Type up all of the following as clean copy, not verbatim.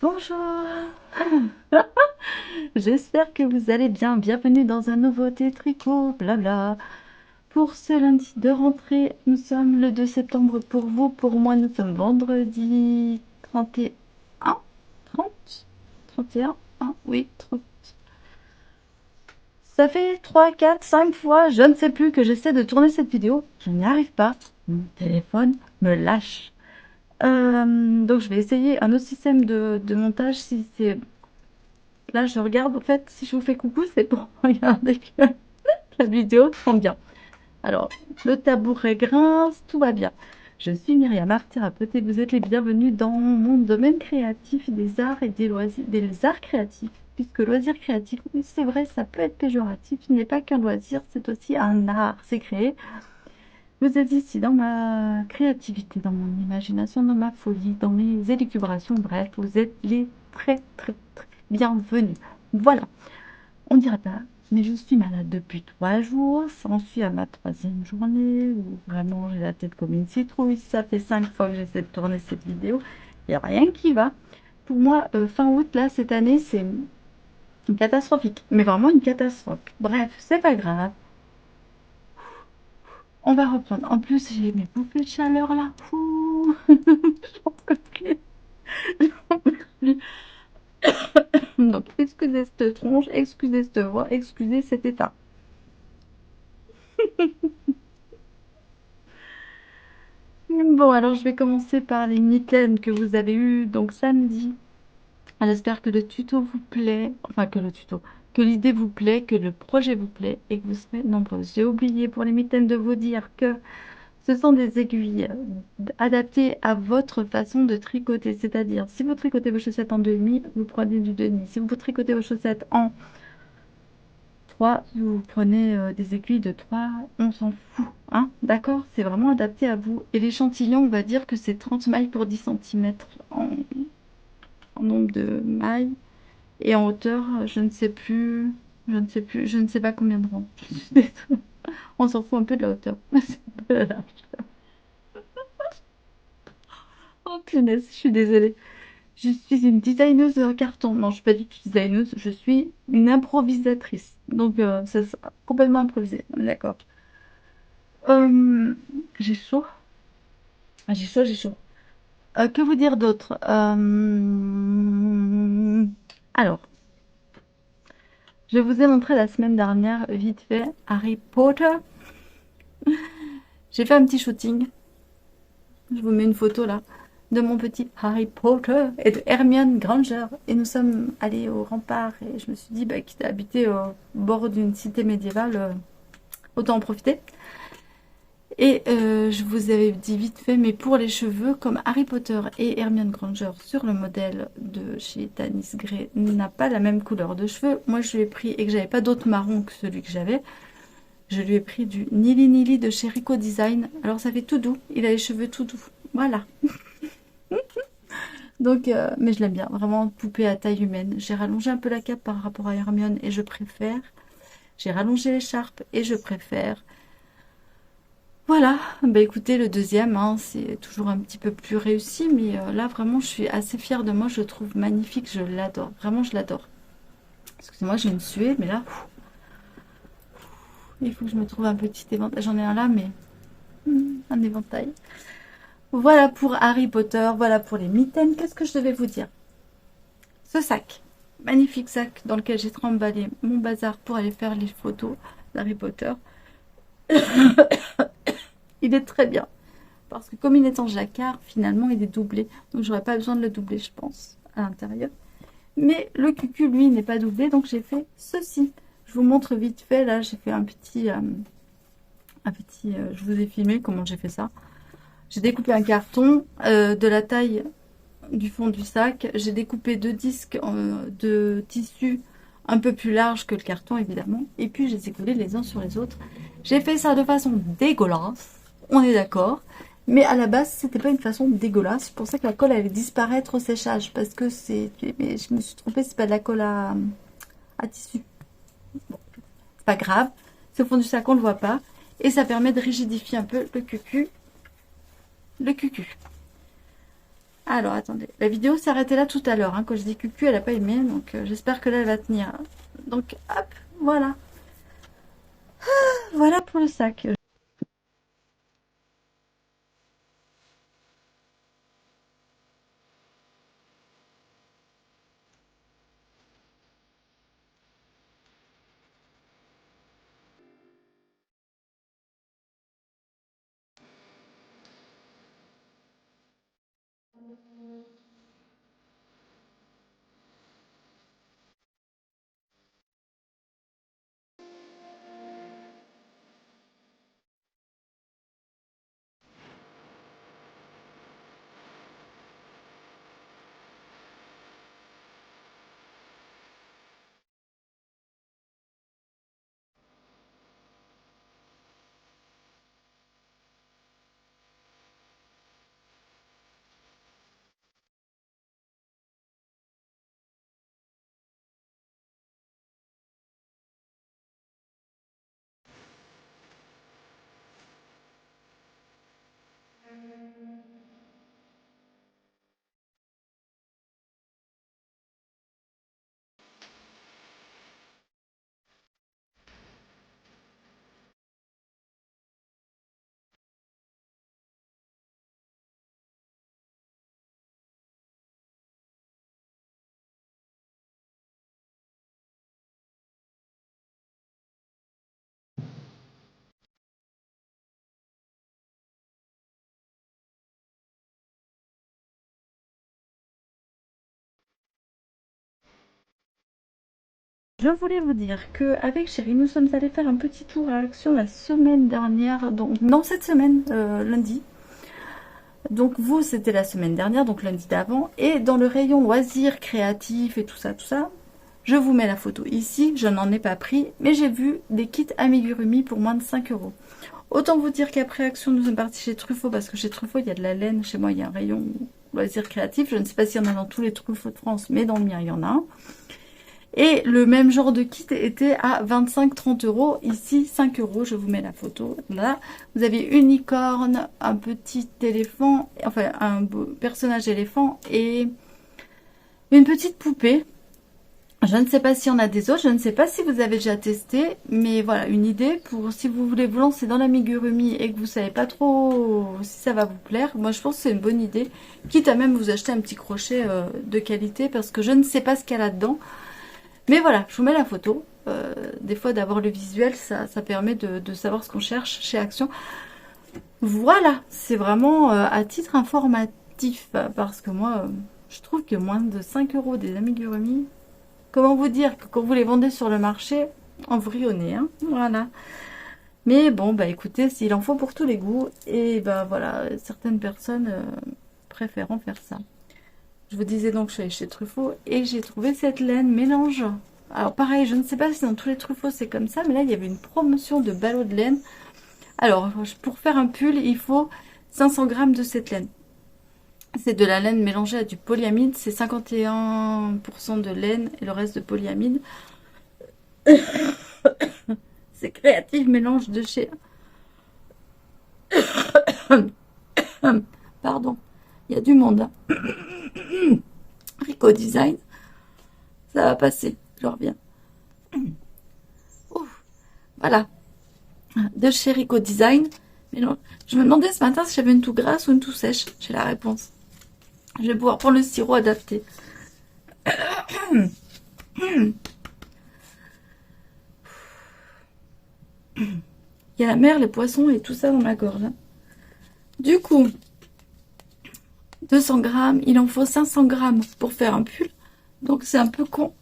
Bonjour, j'espère que vous allez bien. Bienvenue dans un nouveauté tricot, blabla. Pour ce lundi de rentrée, nous sommes le 2 septembre pour vous. Pour moi, nous sommes vendredi 31, 30, 31, oui, 30. Ça fait 3, 4, 5 fois, je ne sais plus, que j'essaie de tourner cette vidéo. Je n'y arrive pas. Mon téléphone me lâche. Donc je vais essayer un autre système de montage si c'est. Là, je regarde, en fait, si je vous fais coucou, c'est pour regarder que la vidéo tombe bien. Alors, le tabouret grince, tout va bien. Je suis Myriam, art thérapeute, et vous êtes les bienvenus dans mon domaine créatif des arts et des loisirs, des arts créatifs. Puisque loisir créatif, oui, c'est vrai, ça peut être péjoratif, ce n'est pas qu'un loisir, c'est aussi un art, c'est créé. Vous êtes ici dans ma créativité, dans mon imagination, dans ma folie, dans mes élucubrations, bref, vous êtes les très très très bienvenus. Voilà. On dirait pas, mais je suis malade depuis 3 jours. J'en suis à ma troisième journée où vraiment j'ai la tête comme une citrouille. Ça fait 5 fois que j'essaie de tourner cette vidéo. Il n'y a rien qui va. Pour moi, fin août, là, cette année, c'est catastrophique. Mais vraiment une catastrophe. Bref, c'est pas grave. On va reprendre. En plus, j'ai mes bouffées de chaleur là. Ouh. J'en peux plus. J'en peux plus. Donc, excusez cette tronche, excusez cette voix, excusez cet état. Bon, alors je vais commencer par les mitaines que vous avez eues donc samedi. J'espère que le tuto vous plaît, enfin que le tuto, que l'idée vous plaît, que le projet vous plaît et que vous serez nombreuses. J'ai oublié pour les mitaines de vous dire que ce sont des aiguilles adaptées à votre façon de tricoter. C'est-à-dire, si vous tricotez vos chaussettes en demi, vous prenez du demi. Si vous tricotez vos chaussettes en 3, vous prenez des aiguilles de 3, on s'en fout, hein, d'accord? C'est vraiment adapté à vous. Et l'échantillon, on va dire que c'est 30 mailles pour 10 centimètres en nombre de mailles. Et en hauteur, je ne sais plus, je ne sais plus, je ne sais pas combien de rangs. On s'en fout un peu de la hauteur. C'est un peu la largeur. Oh punaise, je suis désolée. Je suis une designeuse carton. Non, je suis pas du tout designeuse, je suis une improvisatrice. Donc, ça sera complètement improvisé, on est d'accord. Euh, j'ai chaud. Ah, j'ai chaud, j'ai chaud. Que vous dire d'autre? Alors, je vous ai montré la semaine dernière, vite fait, Harry Potter. J'ai fait un petit shooting. Je vous mets une photo là de mon petit Harry Potter et de Hermione Granger. Et nous sommes allés au rempart et je me suis dit, bah, quitte à habiter au bord d'une cité médiévale, autant en profiter. Et je vous avais dit vite fait, mais pour les cheveux, comme Harry Potter et Hermione Granger sur le modèle de chez Tanis Gray n'a pas la même couleur de cheveux, moi je lui ai pris, et que j'avais pas d'autre marron que celui que j'avais, je lui ai pris du Nili Nili de chez Rico Design. Alors ça fait tout doux, il a les cheveux tout doux. Voilà. Donc, mais je l'aime bien, vraiment poupée à taille humaine. J'ai rallongé un peu la cape par rapport à Hermione et je préfère. J'ai rallongé l'écharpe et je préfère. Voilà, bah écoutez, le deuxième, hein, c'est toujours un petit peu plus réussi, mais là vraiment je suis assez fière de moi, je le trouve magnifique, je l'adore, vraiment je l'adore. Excusez-moi, j'ai une suée, mais là, il faut que je me trouve un petit éventail, j'en ai un là, mais un éventail. Voilà pour Harry Potter, voilà pour les mitaines, qu'est-ce que je devais vous dire? Ce sac, magnifique sac dans lequel j'ai tremballé mon bazar pour aller faire les photos d'Harry Potter, il est très bien. Parce que comme il est en jacquard, finalement, il est doublé. Donc, j'aurais pas besoin de le doubler, je pense, à l'intérieur. Mais le cucu, lui, n'est pas doublé. Donc, j'ai fait ceci. Je vous montre vite fait. Là, j'ai fait un petit... je vous ai filmé comment j'ai fait ça. J'ai découpé un carton de la taille du fond du sac. J'ai découpé 2 disques de tissu un peu plus large que le carton, évidemment. Et puis, je les ai collés les uns sur les autres. J'ai fait ça de façon dégueulasse. On est d'accord. Mais à la base, c'était pas une façon dégueulasse. C'est pour ça que la colle allait disparaître au séchage. Parce que c'est... Mais je me suis trompée, c'est pas de la colle à tissu. Bon, c'est pas grave. C'est au fond du sac, on le voit pas. Et ça permet de rigidifier un peu le cucu. Le cucu. Alors, attendez. La vidéo s'est arrêtée là tout à l'heure. Hein. Quand je dis cucu, elle n'a pas aimé. Donc, j'espère que là, elle va tenir. Donc, hop, voilà. Voilà pour le sac. Je voulais vous dire que avec Chérie, nous sommes allés faire un petit tour à Action la semaine dernière, donc non cette semaine, lundi. Donc vous, c'était la semaine dernière, donc lundi d'avant. Et dans le rayon loisirs, créatifs et tout ça, je vous mets la photo ici. Je n'en ai pas pris, mais j'ai vu des kits amigurumi pour moins de 5 euros. Autant vous dire qu'après Action, nous sommes partis chez Truffaut, parce que chez Truffaut, il y a de la laine. Chez moi, il y a un rayon loisirs créatifs. Je ne sais pas s'il y en a dans tous les Truffaut de France, mais dans le mien, il y en a un. Et le même genre de kit était à 25-30 euros. Ici, 5 euros. Je vous mets la photo. Là, vous avez une licorne, un petit éléphant, enfin un personnage éléphant et une petite poupée. Je ne sais pas s'il y en a des autres. Je ne sais pas si vous avez déjà testé. Mais voilà, une idée pour si vous voulez vous lancer dans l'amigurumi et que vous savez pas trop si ça va vous plaire. Moi, je pense que c'est une bonne idée. Quitte à même vous acheter un petit crochet de qualité parce que je ne sais pas ce qu'il y a là-dedans. Mais voilà, je vous mets la photo. Des fois, d'avoir le visuel, ça permet de savoir ce qu'on cherche chez Action. Voilà, c'est vraiment à titre informatif. Parce que moi, je trouve que moins de 5 euros des amigurumi, comment vous dire que quand vous les vendez sur le marché, en vrillonnez, hein, voilà. Mais bon, bah écoutez, s'il en faut pour tous les goûts, et bah voilà, certaines personnes préfèrent faire ça. Je vous disais donc que je suis allée chez Truffaut et j'ai trouvé cette laine mélange. Alors pareil, je ne sais pas si dans tous les Truffauts c'est comme ça, mais là il y avait une promotion de ballots de laine. Alors pour faire un pull, il faut 500 grammes de cette laine. C'est de la laine mélangée à du polyamide, c'est 51% de laine et le reste de polyamide. C'est Créative Mélange de chez... Pardon, il y a du monde. Rico Design, ça va passer, je reviens. Ouf, voilà, de chez Rico Design. Mais non, je me demandais ce matin si j'avais une toux grasse ou une toux sèche. J'ai la réponse. Je vais pouvoir prendre le sirop adapté. Il y a la mer, les poissons et tout ça dans ma gorge. Du coup, 200 grammes, il en faut 500 grammes pour faire un pull. Donc c'est un peu con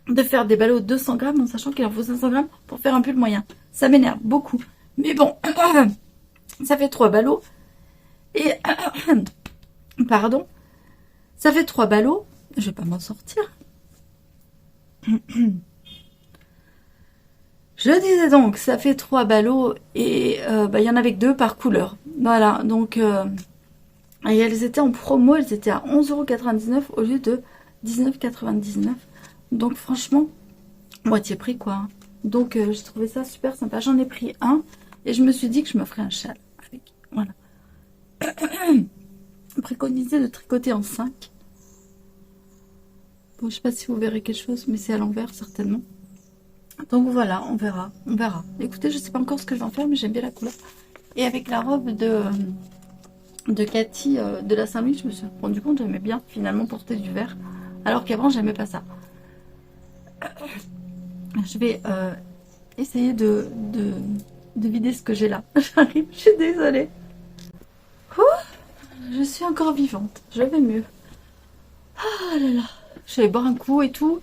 de faire des ballots de 200 grammes en sachant qu'il en faut 500 grammes pour faire un pull moyen. Ça m'énerve beaucoup. Mais bon, ça fait 3 ballots. Et, pardon, ça fait 3 ballots. Je vais pas m'en sortir. Je disais donc, ça fait 3 ballots et il y en avait que 2 par couleur. Voilà, donc et elles étaient en promo, elles étaient à 11,99 € au lieu de 19,99 €. Donc franchement, moitié prix quoi. Donc j'ai trouvé ça super sympa. J'en ai pris un et je me suis dit que je me ferais un châle avec. Voilà. préconisé de tricoter en 5. Bon, je sais pas si vous verrez quelque chose, mais c'est à l'envers certainement. Donc voilà, on verra, on verra. Écoutez, je sais pas encore ce que je vais en faire, mais j'aime bien la couleur. Et avec la robe de Cathy de la Saint-Louis, je me suis rendu compte que j'aimais bien finalement porter du vert, alors qu'avant j'aimais pas ça. Je vais essayer de vider ce que j'ai là. J'arrive, je suis désolée. Ouh, je suis encore vivante, je vais mieux. Ah là là, je vais boire un coup et tout.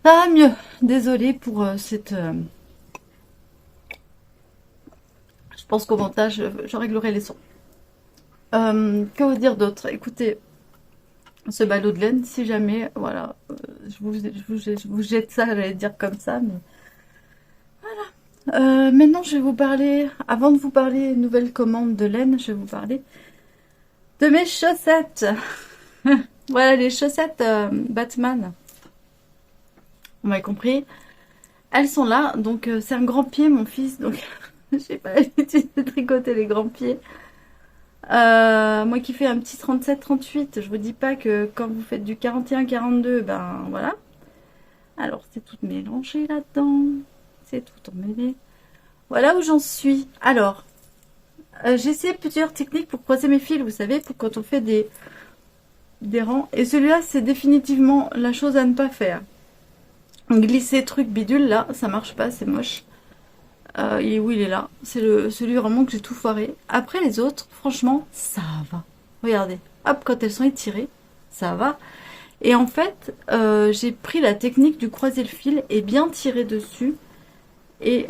Ça va mieux. Désolée pour cette... Je pense qu'au montage, je réglerai les sons. Que vous dire d'autre? Écoutez, ce ballot de laine, si jamais, voilà, je vous jette ça, j'allais dire comme ça, mais voilà. Maintenant, je vais vous parler, avant de vous parler nouvelle commande de laine, je vais vous parler de mes chaussettes. Voilà, les chaussettes Batman. Vous m'avez compris. Elles sont là, donc c'est un grand pied, mon fils, donc j'ai pas l'habitude de tricoter les grands pieds. Moi qui fais un petit 37-38, je vous dis pas que quand vous faites du 41-42, ben voilà. Alors c'est tout mélangé là-dedans, c'est tout emmêlé. Voilà où j'en suis. Alors, j'ai essayé plusieurs techniques pour croiser mes fils, vous savez, pour quand on fait des rangs. Et celui-là, c'est définitivement la chose à ne pas faire. Glisser truc bidule, là, ça marche pas, c'est moche. Il est là. C'est celui vraiment que j'ai tout foiré. Après les autres, franchement, ça va. Regardez. Hop, quand elles sont étirées, ça va. Et en fait, j'ai pris la technique du croiser le fil et bien tirer dessus. Et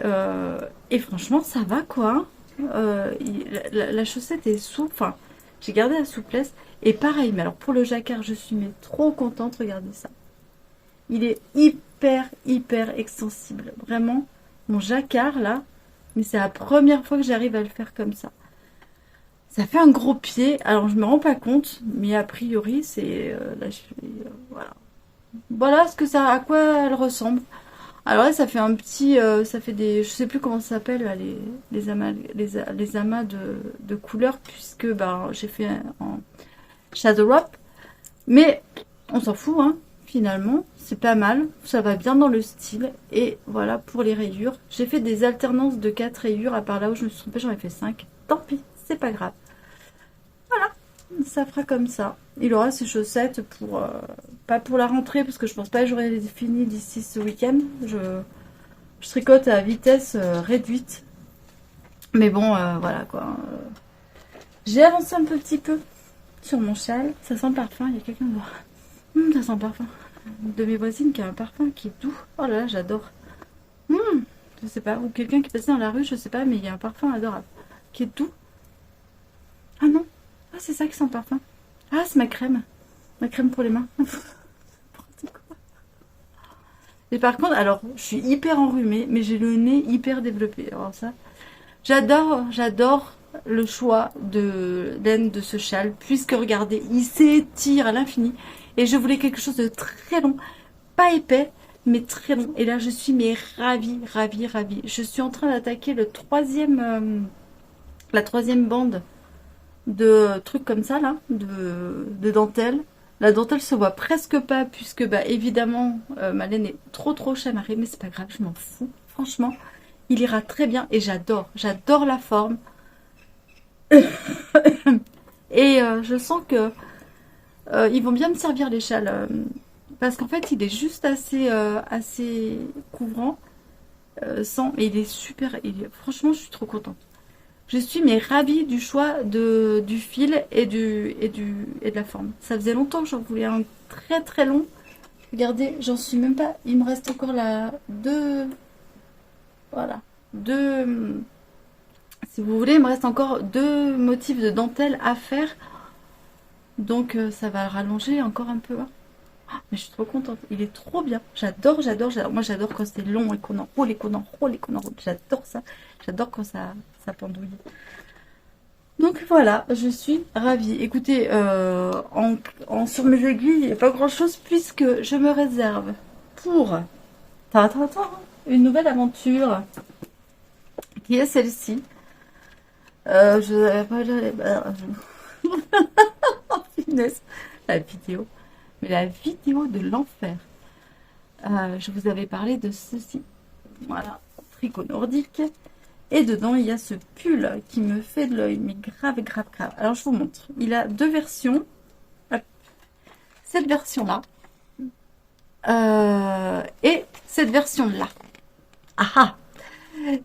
franchement, ça va quoi. La chaussette est souple. Enfin, j'ai gardé la souplesse. Et pareil, mais alors pour le jacquard, je suis mais trop contente. Regardez ça. Il est hyper extensible. Vraiment. Mon jacquard là, mais c'est la première fois que j'arrive à le faire comme ça. Ça fait un gros pied, alors je me rends pas compte, mais a priori c'est là voilà. Voilà ce que ça, à quoi elle ressemble. Alors là, ça fait un petit, ça fait des, je sais plus comment ça s'appelle là, les amas de couleurs puisque ben j'ai fait en shadow drop, mais on s'en fout hein. Finalement, c'est pas mal, ça va bien dans le style. Et voilà pour les rayures. J'ai fait des alternances de 4 rayures, à part là où je me suis trompée, j'en ai fait 5. Tant pis, c'est pas grave. Voilà, ça fera comme ça. Il aura ses chaussettes pour... pas pour la rentrée, parce que je pense pas que j'aurai fini d'ici ce week-end. Je tricote à vitesse réduite. Mais bon, voilà quoi. J'ai avancé un petit peu sur mon châle. Ça sent le parfum, il y a quelqu'un dehors. Ça sent le parfum. De mes voisines qui a un parfum qui est doux. Oh là là, j'adore. Je sais pas. Ou quelqu'un qui passait dans la rue, je sais pas, mais il y a un parfum adorable. Qui est doux. Ah non. Ah, c'est ça qui sent le parfum. Ah, c'est ma crème. Ma crème pour les mains. Et par contre, alors, je suis hyper enrhumée, mais j'ai le nez hyper développé. Alors ça, j'adore le choix de laine de ce châle, puisque regardez, il s'étire à l'infini. Et je voulais quelque chose de très long, pas épais, mais très long. Et là, je suis mais ravie. Je suis en train d'attaquer la troisième bande de trucs comme ça, là, de dentelle. La dentelle se voit presque pas, puisque, bah, évidemment, ma laine est trop chamarrée, mais c'est pas grave, je m'en fous. Franchement, il ira très bien et j'adore la forme. Et je sens que ils vont bien me servir les châles. Parce qu'en fait, il est juste assez couvrant. Sans, mais il est super. Franchement, je suis trop contente. Je suis mais ravie du choix du fil et de la forme. Ça faisait longtemps que j'en voulais un très long. Regardez, j'en suis même pas. Il me reste encore là deux. Voilà. Deux. Si vous voulez, il me reste encore 2 motifs de dentelle à faire. Donc ça va rallonger encore un peu. Hein. Mais je suis trop contente. Il est trop bien. J'adore. Moi, j'adore quand c'est long et qu'on enroule et qu'on enroule et qu'on enroule. J'adore ça. J'adore quand ça pendouille. Donc voilà, je suis ravie. Écoutez, sur mes aiguilles, il n'y a pas grand-chose puisque je me réserve pour une nouvelle aventure qui est celle-ci. Oh, finesse. La vidéo. Mais la vidéo de l'enfer. Je vous avais parlé de ceci. Voilà, tricot nordique. Et dedans, il y a ce pull qui me fait de l'œil, mais grave, grave, grave. Alors, je vous montre. Il a deux versions. Hop. Cette version-là. Et cette version-là. Ah ah!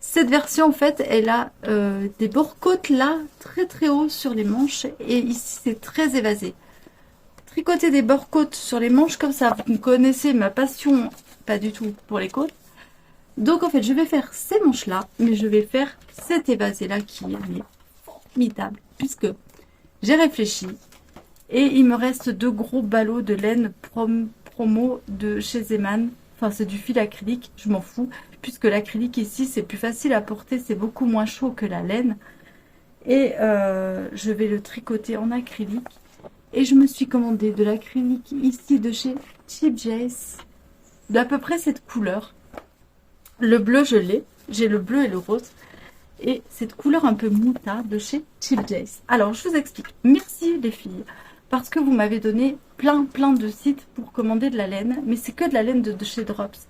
Cette version, en fait, elle a des bords-côtes là, très très haut sur les manches. Et ici, c'est très évasé. Tricoter des bords-côtes sur les manches comme ça. Vous connaissez ma passion, pas du tout, pour les côtes. Donc, en fait, je vais faire ces manches-là, mais je vais faire cet évasé-là qui est formidable. Puisque j'ai réfléchi. Et il me reste deux gros ballots de laine promo de chez Zeman. Enfin, c'est du fil acrylique, je m'en fous. Puisque l'acrylique ici, c'est plus facile à porter, c'est beaucoup moins chaud que la laine. Et je vais le tricoter en acrylique. Et je me suis commandé de l'acrylique ici de chez Cheap Jace. D'à peu près cette couleur. Le bleu, je l'ai. J'ai le bleu et le rose. Et cette couleur un peu moutarde de chez Cheap Jace. Alors, je vous explique. Merci les filles. Parce que vous m'avez donné plein de sites pour commander de la laine. Mais c'est que de la laine de chez Drops.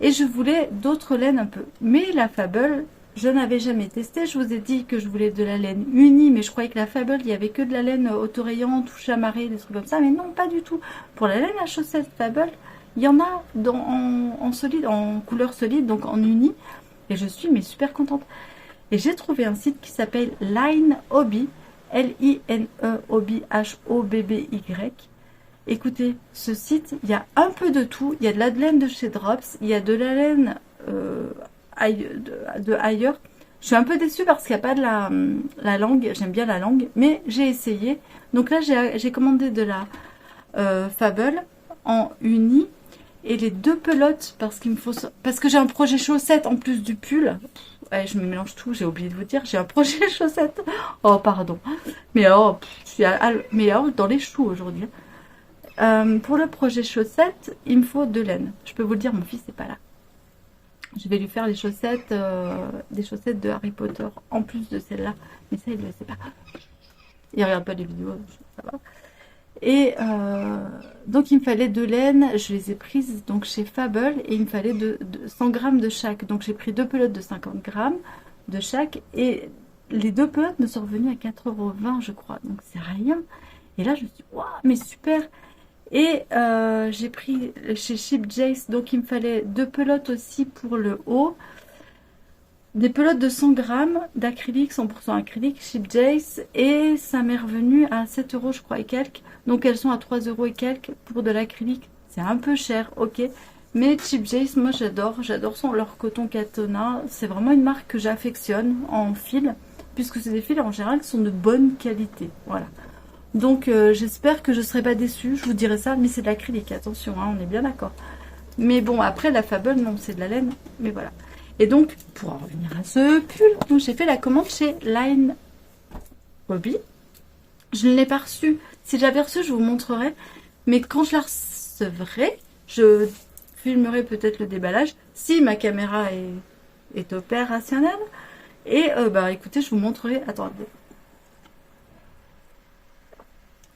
Et je voulais d'autres laines un peu. Mais la Fable, je n'avais jamais testé. Je vous ai dit que je voulais de la laine unie. Mais je croyais que la Fable, il n'y avait que de la laine autorayante ou chamarrée, des trucs comme ça. Mais non, pas du tout. Pour la laine à chaussettes Fable, il y en a en solide, en couleur solide, donc en uni. Et je suis mais super contente. Et j'ai trouvé un site qui s'appelle Line Hobby. L-I-N-E-O-B-H-O-B-B-Y. Écoutez, ce site, il y a un peu de tout. Il y a de la laine de chez Drops. Il y a de la laine de ailleurs. Je suis un peu déçue parce qu'il n'y a pas de la langue. J'aime bien la langue. Mais j'ai essayé. Donc là, j'ai commandé de la Fable en uni. Et les deux pelotes, parce que j'ai un projet chaussette en plus du pull. Ouais, je me mélange tout, j'ai oublié de vous dire, j'ai un projet chaussette. Oh, pardon. Mais alors, dans les choux aujourd'hui. Pour le projet chaussettes, il me faut de laine. Je peux vous le dire, mon fils n'est pas là. Je vais lui faire les chaussettes, des chaussettes de Harry Potter, en plus de celle-là. Mais ça, il ne le sait pas. Il regarde pas les vidéos, ça va. Et donc il me fallait de laine, je les ai prises donc chez Fable et il me fallait de 100 grammes de chaque. Donc j'ai pris deux pelotes de 50 grammes de chaque et les deux pelotes me sont revenues à 4,20 € je crois. Donc c'est rien. Et là je me suis dit, waouh, mais super. Et j'ai pris chez Cheap Jace, donc il me fallait deux pelotes aussi pour le haut. Des pelotes de 100 grammes d'acrylique, 100% acrylique, Cheap Jace, et ça m'est revenu à 7 € je crois et quelques. Donc elles sont à 3 € et quelques pour de l'acrylique. C'est un peu cher, ok. Mais Cheap Jace, moi j'adore leur coton Katona. C'est vraiment une marque que j'affectionne en fil, puisque c'est des fils en général qui sont de bonne qualité. Voilà. Donc j'espère que je ne serai pas déçue, je vous dirai ça, mais c'est de l'acrylique, attention, hein, on est bien d'accord. Mais bon, après la Fable, non, c'est de la laine, mais voilà. Et donc, pour en revenir à ce pull, j'ai fait la commande chez Line Hobby. Je ne l'ai pas reçu. Si j'avais reçu, je vous montrerai. Mais quand je la recevrai, je filmerai peut-être le déballage, si ma caméra est opérationnelle. Et bah écoutez, je vous montrerai. Attendez.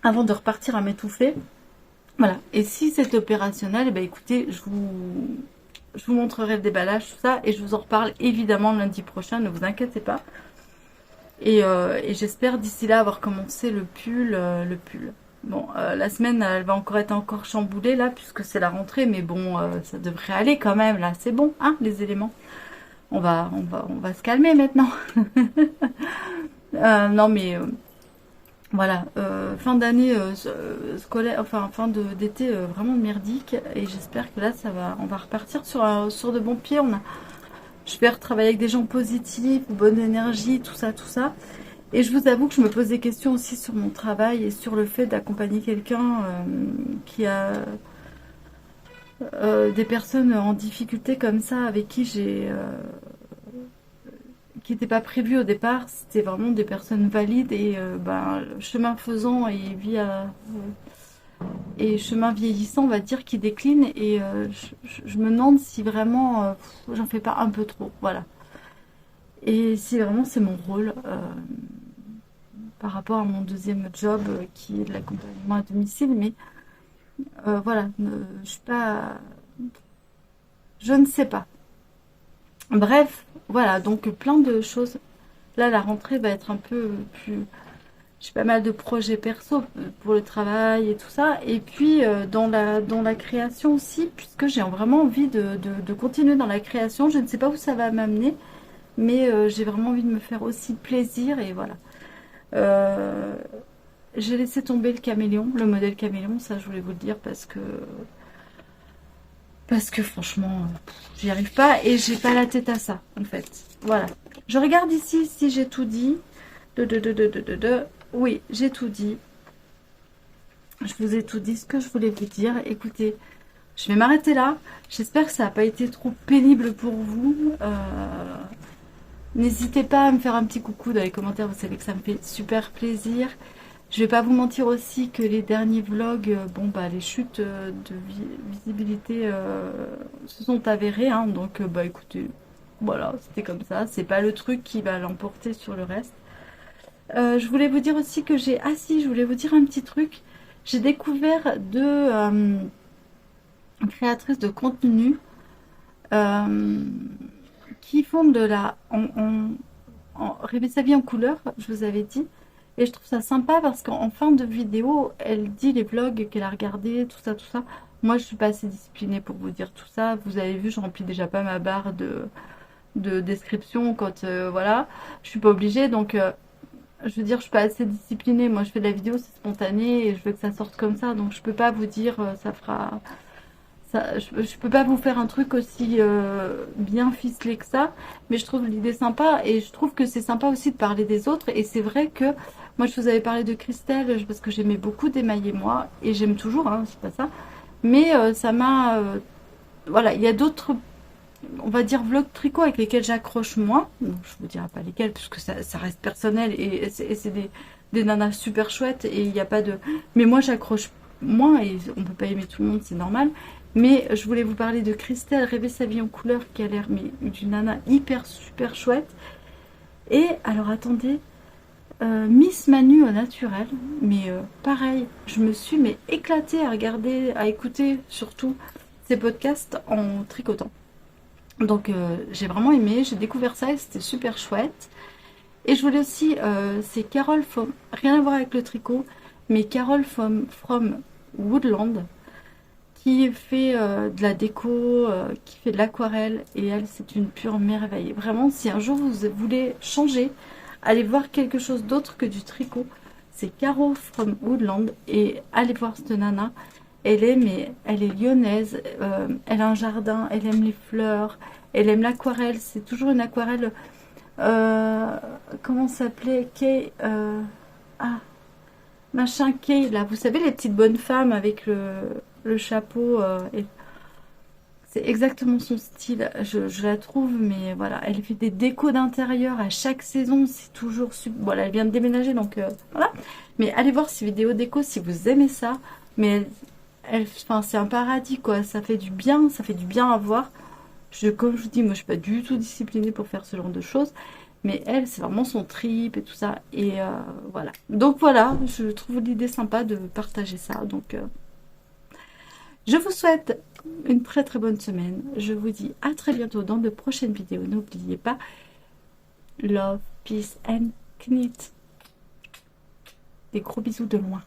Avant de repartir à m'étouffer. Voilà. Et si c'est opérationnel, bah écoutez, je vous montrerai le déballage, tout ça, et je vous en reparle évidemment lundi prochain, ne vous inquiétez pas. Et j'espère d'ici là avoir commencé le pull. Bon, la semaine, elle va être chamboulée là, puisque c'est la rentrée, mais bon, ça devrait aller quand même, là, c'est bon, hein, les éléments. On va se calmer maintenant. Non, mais voilà, fin d'année scolaire, enfin fin d'été vraiment merdique, et j'espère que là on va repartir sur de bons pieds. Je vais retravailler avec des gens positifs, bonne énergie, tout ça. Et je vous avoue que je me pose des questions aussi sur mon travail et sur le fait d'accompagner quelqu'un qui a des personnes en difficulté comme ça, avec qui qui n'était pas prévu au départ. C'était vraiment des personnes valides et chemin faisant et chemin vieillissant, on va dire, qui décline. Et je me demande si vraiment j'en fais pas un peu trop, voilà. Et si vraiment c'est mon rôle, par rapport à mon deuxième job qui est de l'accompagnement à domicile. Mais voilà, je suis pas... Je ne sais pas. Bref, voilà, donc plein de choses. Là, la rentrée va être un peu plus... J'ai pas mal de projets perso pour le travail et tout ça. Et puis dans la création aussi, puisque j'ai vraiment envie de continuer dans la création. Je ne sais pas où ça va m'amener, mais j'ai vraiment envie de me faire aussi plaisir. Et voilà. Euh, j'ai laissé tomber le caméléon, le modèle caméléon, ça je voulais vous le dire parce que franchement, j'y arrive pas et j'ai pas la tête à ça en fait. Voilà. Je regarde ici si j'ai tout dit. Oui, j'ai tout dit. Je vous ai tout dit ce que je voulais vous dire. Écoutez, je vais m'arrêter là. J'espère que ça n'a pas été trop pénible pour vous. N'hésitez pas à me faire un petit coucou dans les commentaires. Vous savez que ça me fait super plaisir. Je vais pas vous mentir aussi que les derniers vlogs, bon bah les chutes de visibilité se sont avérées. Hein, donc bah écoutez, voilà, c'était comme ça. C'est pas le truc qui va l'emporter sur le reste. Je voulais vous dire aussi que j'ai... Ah si, je voulais vous dire un petit truc. J'ai découvert deux créatrices de contenu euh, qui font de la... rêver sa vie en couleur, je vous avais dit. Et je trouve ça sympa parce qu'en fin de vidéo, elle dit les vlogs qu'elle a regardés, tout ça, tout ça. Moi, je suis pas assez disciplinée pour vous dire tout ça. Vous avez vu, je remplis déjà pas ma barre de description quand... voilà, je suis pas obligée, donc... je veux dire, je suis pas assez disciplinée. Moi, je fais de la vidéo, c'est spontané et je veux que ça sorte comme ça. Donc, je peux pas vous dire, ça fera... Ça, je peux pas vous faire un truc aussi bien ficelé que ça. Mais je trouve l'idée sympa et je trouve que c'est sympa aussi de parler des autres. Et c'est vrai que moi, je vous avais parlé de Christelle parce que j'aimais beaucoup d'émailler moi. Et j'aime toujours, hein, c'est pas ça. Mais ça m'a... voilà, il y a d'autres, on va dire, vlogs tricot avec lesquels j'accroche moins. Donc, je vous dirai pas lesquels puisque ça reste personnel et c'est des nanas super chouettes et il n'y a pas de... Mais moi j'accroche moins et on peut pas aimer tout le monde, c'est normal. Mais je voulais vous parler de Christelle, Rêver sa vie en couleur, qui a l'air mais d'une nana hyper super chouette. Et alors attendez, Miss Manu au naturel, mais pareil, je me suis mais éclatée à regarder, à écouter surtout ces podcasts en tricotant. Donc j'ai vraiment aimé, j'ai découvert ça et c'était super chouette. Et je voulais aussi, c'est Carole from, rien à voir avec le tricot, mais Carole from Woodland, qui fait de la déco, qui fait de l'aquarelle, et elle c'est une pure merveille. Vraiment, si un jour vous voulez changer, allez voir quelque chose d'autre que du tricot, c'est Caro from Woodland, et allez voir cette nana. Elle est lyonnaise, elle a un jardin, elle aime les fleurs, elle aime l'aquarelle, c'est toujours une aquarelle, comment ça s'appelait, Kay, ah, machin Kay, là, vous savez les petites bonnes femmes avec le chapeau, c'est exactement son style, je la trouve, mais voilà, elle fait des décos d'intérieur à chaque saison, c'est toujours super, voilà, elle vient de déménager, donc voilà, mais allez voir ces vidéos déco si vous aimez ça, mais enfin, c'est un paradis quoi, ça fait du bien à voir. Comme je vous dis, moi je suis pas du tout disciplinée pour faire ce genre de choses, mais elle c'est vraiment son trip et tout ça, et voilà. Donc voilà, je trouve l'idée sympa de partager ça, donc je vous souhaite une très très bonne semaine, je vous dis à très bientôt dans de prochaines vidéos, n'oubliez pas, love, peace and knit. Des gros bisous de loin.